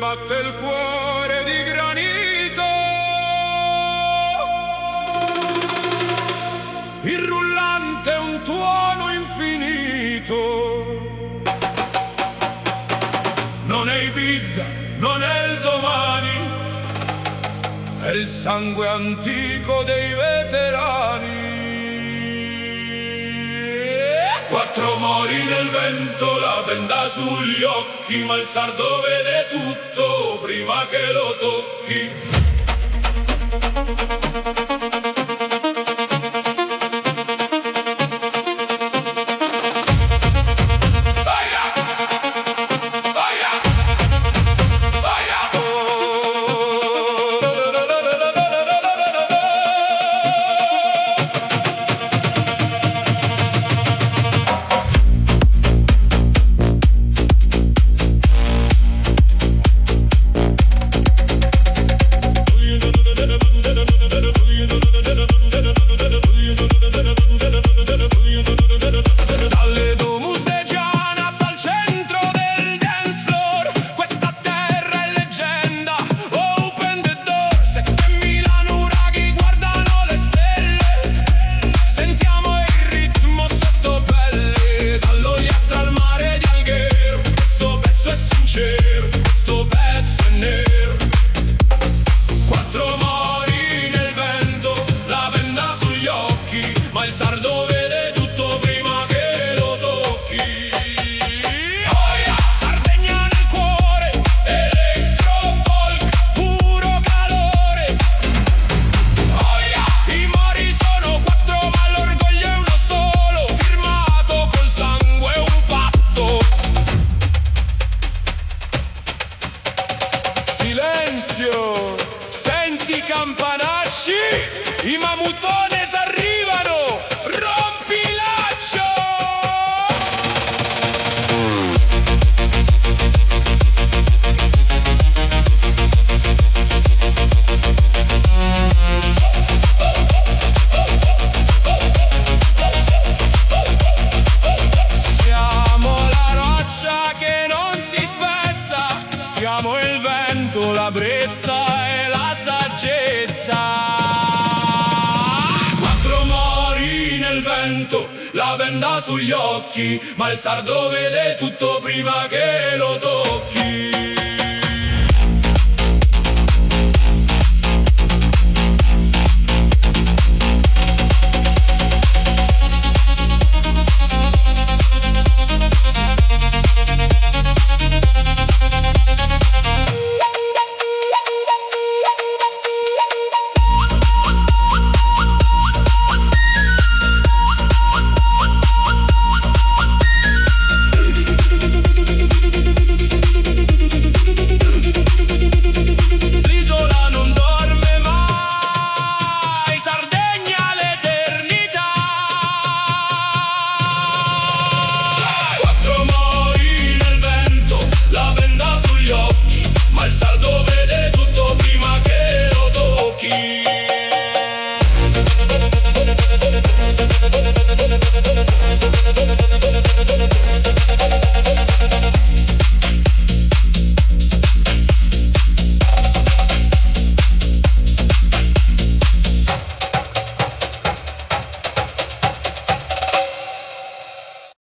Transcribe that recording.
batte il cuore di granito. Il rullante è un tuono infinito. Non è Ibiza, non è il domani, è il sangue antico dei veterani. Quattro mori nel vento, la benda sugli occhi, ma il sardo vede tutto prima che lo tocchi. Senti i campanacci, i mamutones arrivano, rompi laccio! Siamo la roccia che non si spezza, siamo il vento, la brezza e la saggezza. Quattro mori nel vento, la benda sugli occhi, ma il sardo vede tutto prima che lo tocchi.